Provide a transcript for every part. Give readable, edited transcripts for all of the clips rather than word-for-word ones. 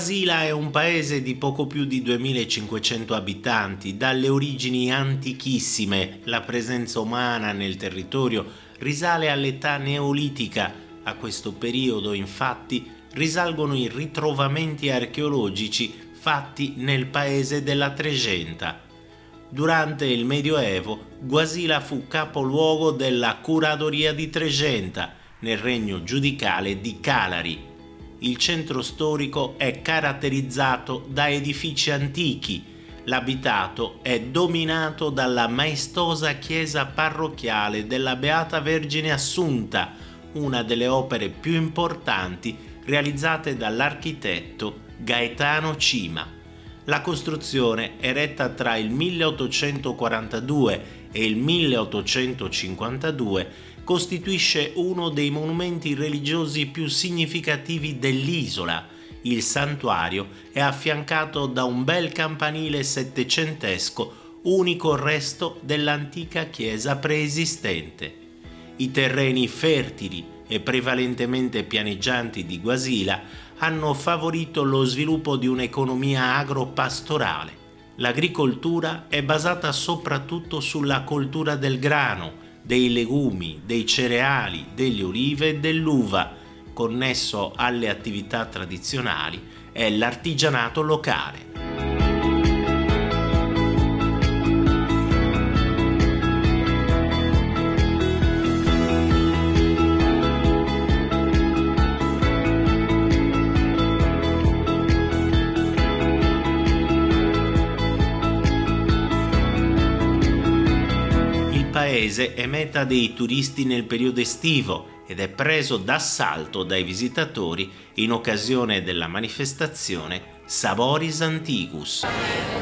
Guasila è un paese di poco più di 2500 abitanti, dalle origini antichissime. La presenza umana nel territorio risale all'età neolitica. A questo periodo, infatti, risalgono i ritrovamenti archeologici fatti nel paese della Trecenta. Durante il Medioevo, Guasila fu capoluogo della curadoria di Trecenta, nel regno giudicale di Calari. Il centro storico è caratterizzato da edifici antichi. L'abitato è dominato dalla maestosa chiesa parrocchiale della Beata Vergine Assunta, una delle opere più importanti realizzate dall'architetto Gaetano Cima. La costruzione, eretta tra il 1842 e il 1852, costituisce uno dei monumenti religiosi più significativi dell'isola. Il santuario è affiancato da un bel campanile settecentesco, unico resto dell'antica chiesa preesistente. I terreni fertili e prevalentemente pianeggianti di Guasila hanno favorito lo sviluppo di un'economia agropastorale. L'agricoltura è basata soprattutto sulla coltura del grano, dei legumi, dei cereali, delle olive e dell'uva. Connesso alle attività tradizionali è l'artigianato locale. Il paese è meta dei turisti nel periodo estivo ed è preso d'assalto dai visitatori in occasione della manifestazione Saboris Antiquus.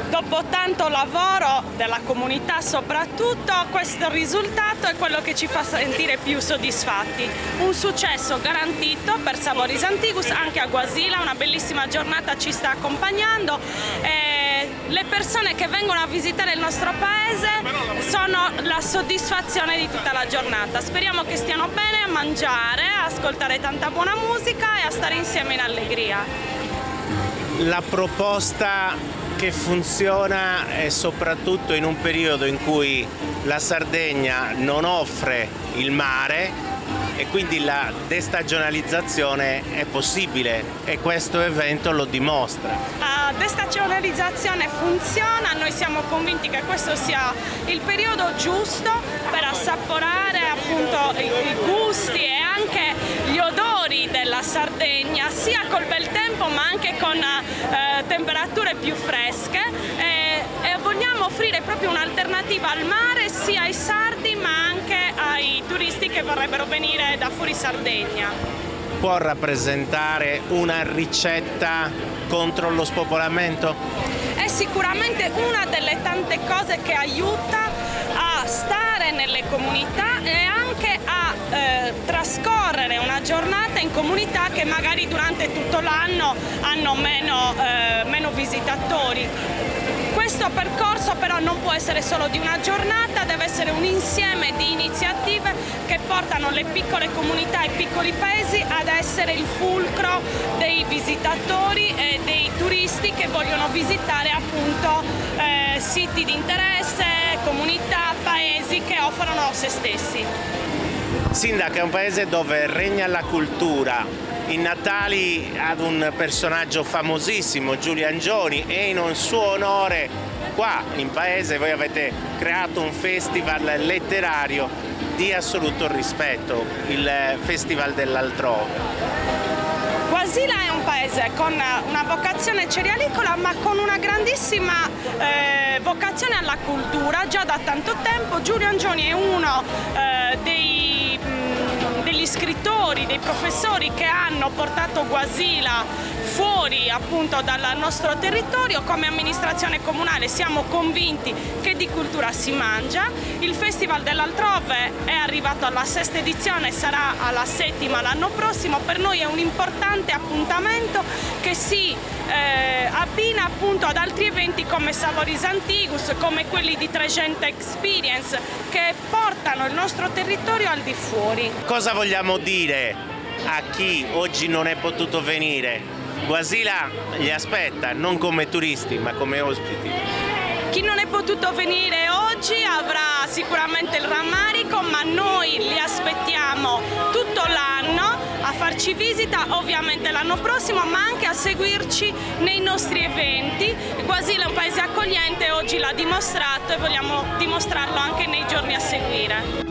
Dopo tanto lavoro della comunità soprattutto, questo risultato è quello che ci fa sentire più soddisfatti. Un successo garantito per Saboris Antiquus, anche a Guasila una bellissima giornata ci sta accompagnando. Le persone che vengono a visitare il nostro paese sono la soddisfazione di tutta la giornata. Speriamo che stiano bene a mangiare, a ascoltare tanta buona musica e a stare insieme in allegria. La proposta che funziona è soprattutto in un periodo in cui la Sardegna non offre il mare e quindi la destagionalizzazione è possibile e questo evento lo dimostra. La destagionalizzazione funziona, noi siamo convinti che questo sia il periodo giusto per assaporare appunto i gusti e anche gli odori della Sardegna, sia col bel tempo ma anche con temperature più fresche e vogliamo offrire proprio un'alternativa al mare sia ai sardi ma anche ai turisti che vorrebbero venire da fuori Sardegna. Può rappresentare una ricetta contro lo spopolamento? È sicuramente una delle tante cose che aiuta a stare nelle comunità e anche a trascorrere una giornata in comunità che magari durante tutto l'anno hanno meno visitatori. Questo percorso però non può essere solo di una giornata, deve essere un insieme di iniziative che portano le piccole comunità e i piccoli paesi ad essere il fulcro dei visitatori e dei turisti che vogliono visitare appunto siti di interesse, comunità, paesi che offrono se stessi. Sindaca, è un paese dove regna la cultura. In Natali ad un personaggio famosissimo, Giulio Angioni, e in un suo onore qua in paese voi avete creato un festival letterario di assoluto rispetto, il Festival dell'Altrove. Guasila è un paese con una vocazione cerealicola ma con una grandissima vocazione alla cultura già da tanto tempo. Giulio Angioni è uno degli scrittori, dei professori che hanno portato Guasila fuori appunto dal nostro territorio. Come amministrazione comunale siamo convinti che di cultura si mangia. Il Festival dell'Altrove è arrivato alla 6ª edizione, sarà alla 7ª l'anno prossimo. Per noi è un importante appuntamento che si abbina appunto ad altri eventi come Saboris Antiquus, come quelli di Trecenta Experience, che portano il nostro territorio al di fuori. 20 fuori. Cosa vogliamo dire a chi oggi non è potuto venire? Vogliamo offrire proprio un'alternativa al mare, sia col bel tempo ma anche con temperature più fresche Guasila li aspetta non come turisti ma come ospiti. Chi non è potuto venire oggi avrà sicuramente il rammarico, ma noi li aspettiamo tutto l'anno a farci visita, ovviamente l'anno prossimo, ma anche a seguirci nei nostri eventi. Guasila è un paese accogliente, oggi l'ha dimostrato e vogliamo dimostrarlo anche nei giorni a seguire.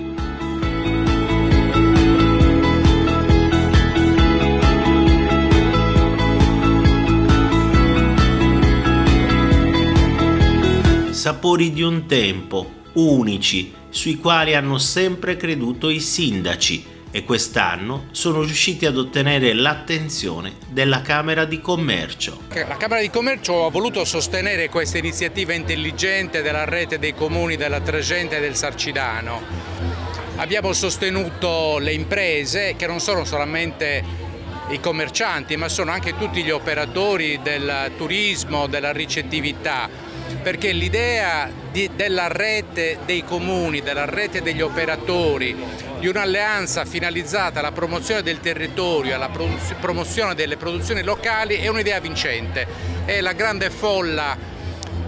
Sapori di un tempo, unici, sui quali hanno sempre creduto i sindaci e quest'anno sono riusciti ad ottenere l'attenzione della Camera di Commercio. La Camera di Commercio ha voluto sostenere questa iniziativa intelligente della rete dei comuni della Tregenta e del Sarcidano. Abbiamo sostenuto le imprese, che non sono solamente i commercianti, ma sono anche tutti gli operatori del turismo, della ricettività, perché l'idea della rete dei comuni, della rete degli operatori, di un'alleanza finalizzata alla promozione del territorio, alla promozione delle produzioni locali è un'idea vincente. È la grande folla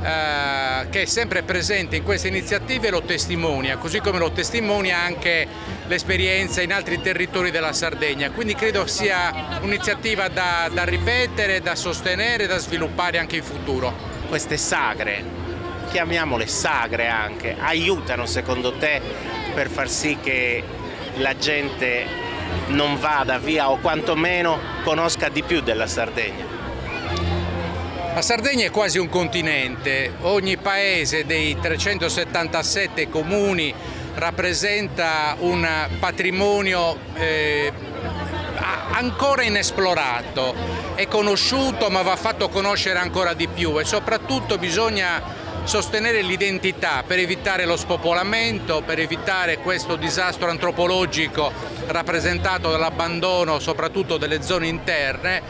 che è sempre presente in queste iniziative lo testimonia, così come lo testimonia anche l'esperienza in altri territori della Sardegna. Quindi credo sia un'iniziativa da ripetere, da sostenere, da sviluppare anche in futuro. Queste sagre, chiamiamole sagre anche, aiutano secondo te per far sì che la gente non vada via o quantomeno conosca di più della Sardegna? La Sardegna è quasi un continente, ogni paese dei 377 comuni rappresenta un patrimonio ancora inesplorato, è conosciuto ma va fatto conoscere ancora di più e soprattutto bisogna sostenere l'identità per evitare lo spopolamento, per evitare questo disastro antropologico rappresentato dall'abbandono soprattutto delle zone interne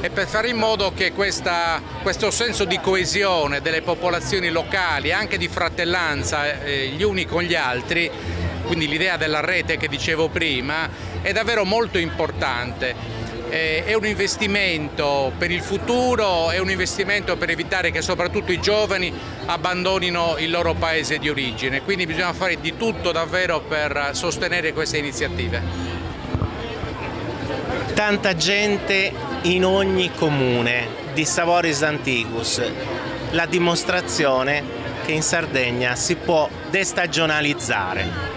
e per fare in modo che questo senso di coesione delle popolazioni locali, anche di fratellanza gli uni con gli altri, quindi l'idea della rete che dicevo prima, è davvero molto importante. È un investimento per il futuro, è un investimento per evitare che soprattutto i giovani abbandonino il loro paese di origine, quindi bisogna fare di tutto davvero per sostenere queste iniziative. Tanta gente in ogni comune di Savoris Antiquus, la dimostrazione che in Sardegna si può destagionalizzare.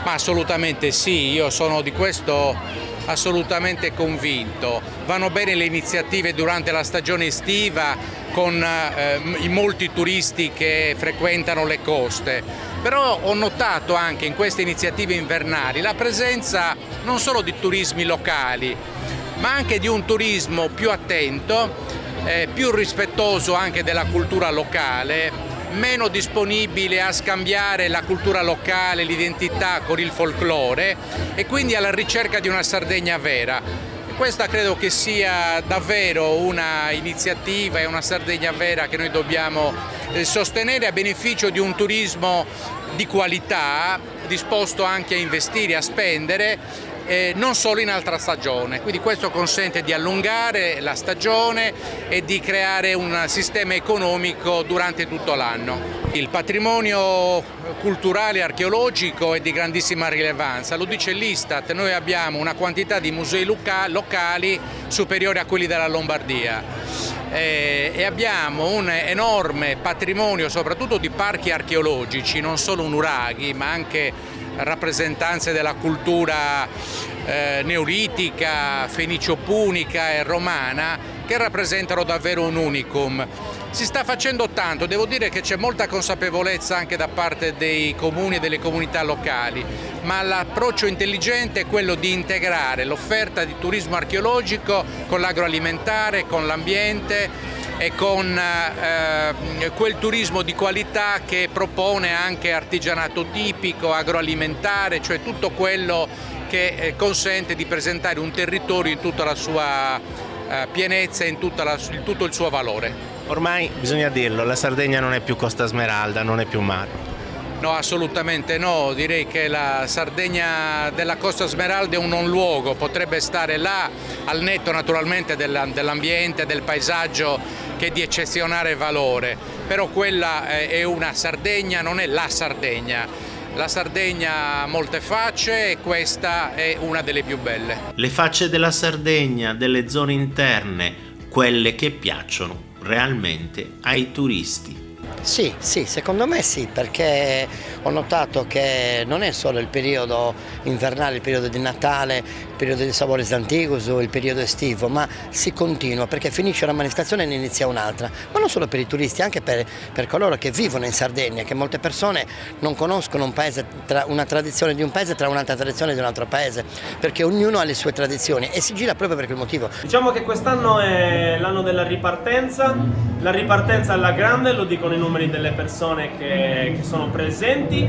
Ma assolutamente sì, io sono di questo assolutamente convinto. Vanno bene le iniziative durante la stagione estiva con i molti turisti che frequentano le coste, però ho notato anche in queste iniziative invernali la presenza non solo di turismi locali, ma anche di un turismo più attento, più rispettoso anche della cultura locale, meno disponibile a scambiare la cultura locale, l'identità con il folklore e quindi alla ricerca di una Sardegna vera. Questa credo che sia davvero una iniziativa e una Sardegna vera che noi dobbiamo sostenere a beneficio di un turismo di qualità, disposto anche a investire, a spendere, non solo in altra stagione, quindi questo consente di allungare la stagione e di creare un sistema economico durante tutto l'anno. Il patrimonio culturale e archeologico è di grandissima rilevanza, lo dice l'Istat, noi abbiamo una quantità di musei locali superiore a quelli della Lombardia e abbiamo un enorme patrimonio soprattutto di parchi archeologici, non solo nuraghi ma anche rappresentanze della cultura neolitica, fenicio-punica e romana che rappresentano davvero un unicum. Si sta facendo tanto, devo dire che c'è molta consapevolezza anche da parte dei comuni e delle comunità locali, ma l'approccio intelligente è quello di integrare l'offerta di turismo archeologico con l'agroalimentare, con l'ambiente e con quel turismo di qualità che propone anche artigianato tipico, agroalimentare, cioè tutto quello che consente di presentare un territorio in tutta la sua pienezza e in tutto il suo valore. Ormai bisogna dirlo, la Sardegna non è più Costa Smeralda, non è più mare. No, assolutamente no, direi che la Sardegna della Costa Smeralda è un non luogo, potrebbe stare là al netto naturalmente dell'ambiente, del paesaggio che è di eccezionale valore, però quella è una Sardegna, non è la Sardegna. La Sardegna ha molte facce e questa è una delle più belle. Le facce della Sardegna, delle zone interne, quelle che piacciono realmente ai turisti. Sì, secondo me sì, perché ho notato che non è solo il periodo invernale, il periodo di Natale, il periodo di Sabores Antigus o il periodo estivo, ma si continua, perché finisce una manifestazione e ne inizia un'altra, ma non solo per i turisti, anche per coloro che vivono in Sardegna, che molte persone non conoscono un paese, una tradizione di un paese tra un'altra tradizione di un altro paese, perché ognuno ha le sue tradizioni e si gira proprio per quel motivo. Diciamo che quest'anno è l'anno della ripartenza, la ripartenza alla grande, lo dicono i numeri delle persone che sono presenti.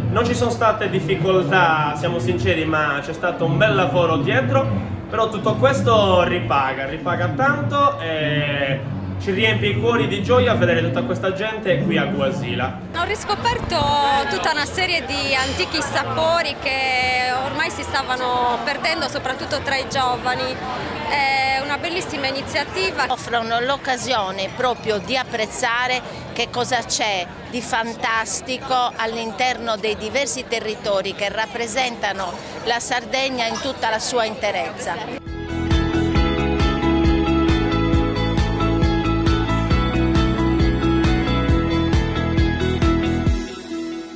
Non ci sono state difficoltà, siamo sinceri, ma c'è stato un bel lavoro dietro, però tutto questo ripaga tanto e ci riempie i cuori di gioia vedere tutta questa gente qui a Guasila. Ho riscoperto tutta una serie di antichi sapori che ormai si stavano perdendo, soprattutto tra i giovani. È una bellissima iniziativa. Offrono l'occasione proprio di apprezzare che cosa c'è di fantastico all'interno dei diversi territori che rappresentano la Sardegna in tutta la sua interezza.